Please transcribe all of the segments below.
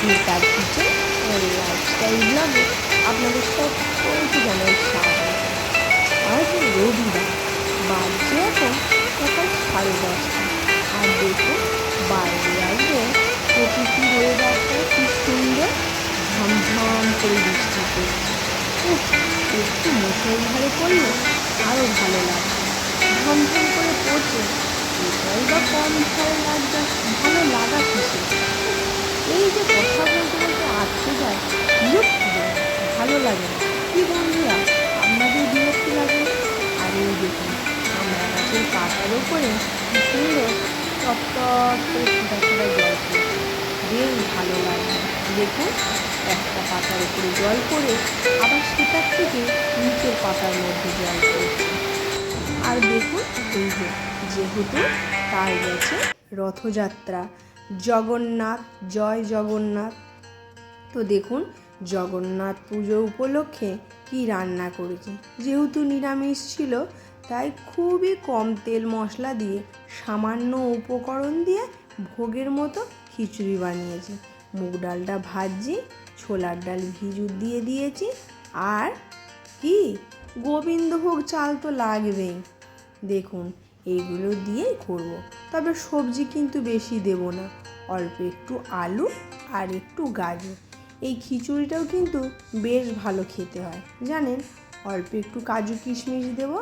মিতার কিচেন ও লাইফস্টাইল ব্লগে আপনাদের সকলকে জানাই স্বাগত। আজ রবিবার, বাজছে এখন সকাল 10:30। আর দেখুন বাইরে আজকে প্রকৃতির ওয়েদারটা কি সুন্দর, ঝমঝম করে বৃষ্টি পড়ছে। একটু মুষলধারে পড়লে আরও ভালো লাগবে। ঝমঝম করে পড়ছে, এটাই বা কম ভালো লাগা কিসে। এই যে কথা বলতে বলতে আটকে যায়, বিরক্ত হয়, ভালো লাগে না কি বন্ধুরা? আপনাদের বিরক্তি লাগে? আর এই দেখুন আমরা গাছের পাতার ওপরে কি সুন্দর টপ করে ফোটা ফোটা জল পড়ছে, বেশ ভালো লাগে। দেখুন একটা পাতার উপরে জল পড়ে আবার সেটার থেকে নিচের পাতার মধ্যে জল পড়ছে। আর দেখুন এই যেহেতু কাল গেছে রথযাত্রা, জগন্নাথ, জয় জগন্নাথ। তো দেখুন জগন্নাথ পুজো উপলক্ষে কি রান্না করেছি। যেহেতু নিরামিষ ছিল তাই খুবই কম তেল মশলা দিয়ে সামান্য উপকরণ দিয়ে ভোগের মতো খিচুড়ি বানিয়েছি। মুগ ডালটা ভাজি, ছোলার ডাল ভিজু দিয়ে দিয়েছি, আর কি গোবিন্দভোগ চাল তো লাগবেই। দেখুন এইগুলো দিয়েই করব, তবে সবজি কিন্তু বেশি দেব না, অল্প একটু আলু আর একটু গাজর। এই খিচুড়িটাও কিন্তু বেশ ভালো খেতে হয় জানেন। অল্প একটু কাজু কিশমিশ দেব।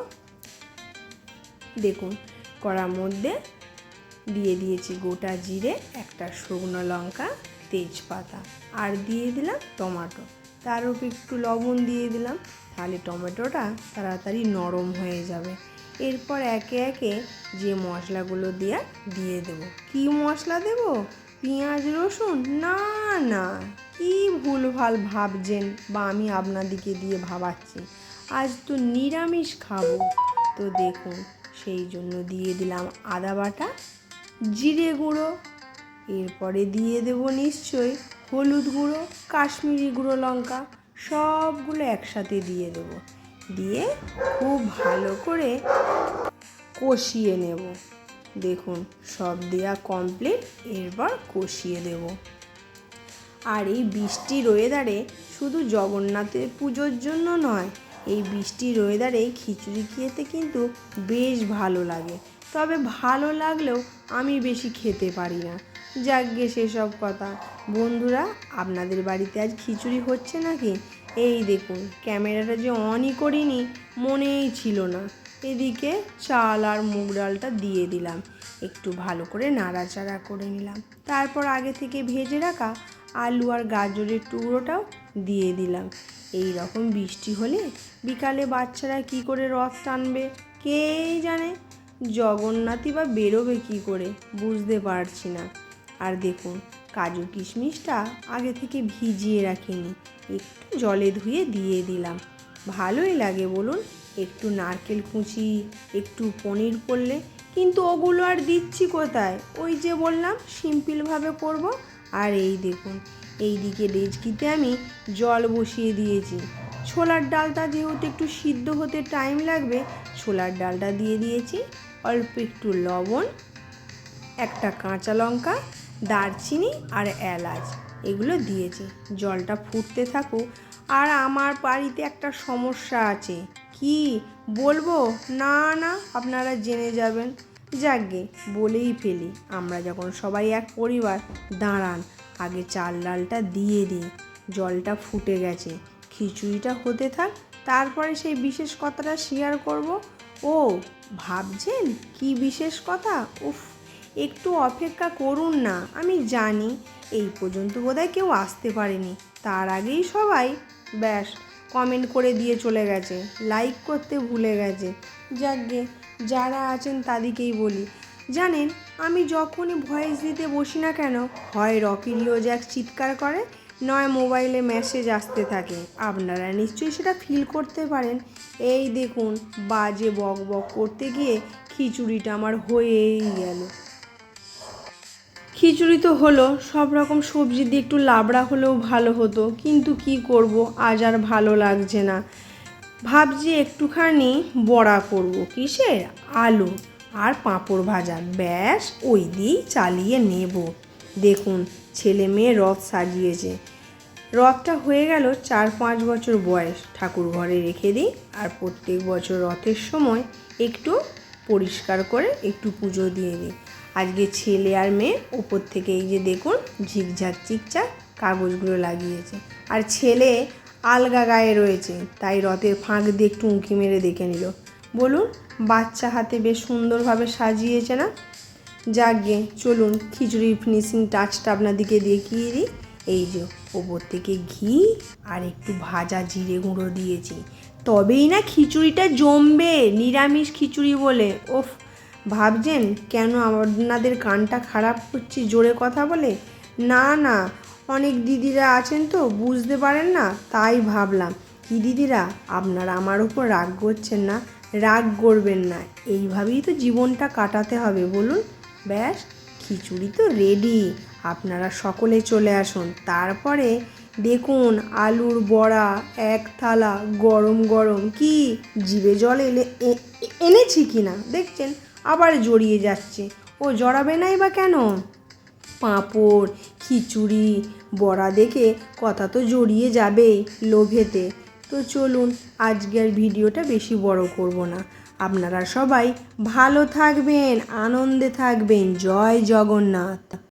দেখুন কড়ার মধ্যে দিয়ে দিয়েছি গোটা জিরে, একটা শুকনো লঙ্কা, তেজপাতা, আর দিয়ে দিলাম টমেটো। তার উপর একটু লবণ দিয়ে দিলাম, তাহলে টমেটোটা তাড়াতাড়ি নরম হয়ে যাবে। এরপর একে একে যে মশলাগুলো দিয়ে দেব। কি মশলা দেব? পেঁয়াজ রসুন? না না, কি ভুলভাল ভাবছেন বা আমি আপনাদিকে দিয়ে ভাবাচ্ছি। আজ তো নিরামিষ খাবো। তো দেখুন সেই জন্য দিয়ে দিলাম আদা বাটা, জিরে গুঁড়ো, এরপরে দিয়ে দেব নিশ্চয়ই হলুদ গুঁড়ো, কাশ্মীরি গুঁড়ো লঙ্কা, সবগুলো একসাথে দিয়ে দেব। দিয়ে খুব ভালো করে কষিয়ে নেব। দেখুন সব দেওয়া কমপ্লিট, এরপর কষিয়ে দেব। আর এই বৃষ্টির ওয়েদারে শুধু জগন্নাথের পুজোর জন্য নয়, এই বৃষ্টির ওয়েদারে খিচুড়ি খেতে কিন্তু বেশ ভালো লাগে। তবে ভালো লাগলেও আমি বেশি খেতে পারি না। যাকগে সেসব কথা। বন্ধুরা আপনাদের বাড়িতে আজ খিচুড়ি হচ্ছে নাকি? এই দেখুন ক্যামেরাটা যে অনই করিনি, মনেই ছিল না। এদিকে চাল আর মুগ ডালটা দিয়ে দিলাম, একটু ভালো করে নাড়াচাড়া করে নিলাম। তারপর আগে থেকে ভেজে রাখা আলু আর গাজরের টুকরোটাও দিয়ে দিলাম। এই রকম বৃষ্টি হলে বিকালে বাচ্চারা কি করে রথ টানবে কেই জানে। জগন্নাথই বা বেরোবে কি করে বুঝতে পারছি না। আর দেখুন কাজু কিশমিশটা আগে থেকে ভিজিয়ে রাখিনি, একটু জলে ধুয়ে দিয়ে দিলাম। ভালোই লাগে বলুন, একটু নারকেল কুচি, একটু পনির পড়লে। কিন্তু ওগুলো আর দিচ্ছি কোথায়? ওই যে বললাম সিম্পলভাবে করব। আর এই দেখুন এই দিকে ডেচকিতে আমি জল বসিয়ে দিয়েছি। ছোলার ডালটা যেহেতু একটু সিদ্ধ হতে টাইম লাগবে, ছোলার ডালটা দিয়ে দিয়েছি, অল্প একটু লবণ, একটা কাঁচা লঙ্কা, দারচিনি আর এলাচ, এগুলো দিয়েছি। জলটা ফুটতে থাকুক। আর আমার বাড়িতে একটা সমস্যা আছে, কি বলবো? না না, আপনারা জেনে যাবেন। যাকগে বলেই ফেলি, আমরা যখন সবাই এক পরিবার, দাঁড়ান আগে চাল ডালটা দিয়ে দিই। জলটা ফুটে গেছে, খিচুড়িটা হতে থাক, তারপরে সেই বিশেষ কথাটা শেয়ার করব। ও ভাবছেন কি বিশেষ কথা? উফ, একটু অপেক্ষা করুন না। আমি জানি এই পর্যন্ত বোধহয় কেউ আসতে পারেনি, তার আগেই সবাই ব্যাস কমেন্ট করে দিয়ে চলে গেছে, লাইক করতে ভুলে গেছে। যাকগে যারা আছেন তাদেরকেই বলি, জানেন আমি যখনই ভয়েস দিতে বসি না কেন, হয় রকি রিওজ্যাক চিৎকার করে, নয় মোবাইলে মেসেজ আসতে থাকে। আপনারা নিশ্চয়ই সেটা ফিল করতে পারেন। এই দেখুন বাজে বক বক করতে গিয়ে খিচুড়িটা আমার হয়েই গেল। খিচুড়ি তো হলো, সব রকম সবজি দিয়ে একটু লাবড়া হলেও ভালো হতো, কিন্তু কি করব, আজ আর ভালো লাগছে না। ভাবছি একটুখানি বড়া করব। কিসের? আলু আর পাঁপড় ভাজা, ব্যাস ওই দিয়েই চালিয়ে নেব। দেখুন ছেলে মেয়ে রথ সাজিয়েছে। রথটা হয়ে গেল 4-5 বছর বয়স, ঠাকুর ঘরে রেখে দিই। আর প্রত্যেক বছর রথের সময় একটু পরিষ্কার করে একটু পুজো দিয়ে দিই। আজকে ছেলে আর মেয়ে ওপর থেকে এই যে দেখুন ঝিকঝাক চিকচাক কাগজগুলো লাগিয়েছে। আর ছেলে আলগা গায়ে রয়েছে, তাই রথের ফাঁক দিয়ে একটু উঁকি মেরে দেখে নিল। বলুন, বাচ্চা হাতে বেশ সুন্দরভাবে সাজিয়েছে না? যাকগে, চলুন খিচুড়ির ফিনিশিং টাচটা আপনাদেরকে দেখিয়ে দিই। এই যে ওপর থেকে ঘি আর একটু ভাজা জিরে গুঁড়ো দিয়েছি, তবেই না খিচুড়িটা জমবে। নিরামিষ খিচুড়ি বলে ওফ, ভাবছেন কেন আপনাদের কানটা খারাপ করছি জোরে কথা বলে? না না, অনেক দিদিরা আছেন তো বুঝতে পারেন না, তাই ভাবলাম। কি দিদিরা, আপনারা আমার উপর রাগ করছেন না? রাগ করবেন না, এইভাবেই তো জীবনটা কাটাতে হবে বলুন। ব্যাস, খিচুড়ি তো রেডি, আপনারা সকলে চলে আসুন। তারপরে দেখুন আলুর বড়া এক থালা গরম গরম, কি জিভে জল এনেছি কি না দেখছেন, আবার জড়িয়ে যাচ্ছে। ও জড়াবে নাই বা কেন? পাঁপড়, খিচুড়ি, বড়া দেখে কথা তো জড়িয়ে যাবেই লোভেতে। তো চলুন, আজকের ভিডিওটা বেশি বড় করব না। আপনারা সবাই ভালো থাকবেন, আনন্দে থাকবেন। জয় জগন্নাথ।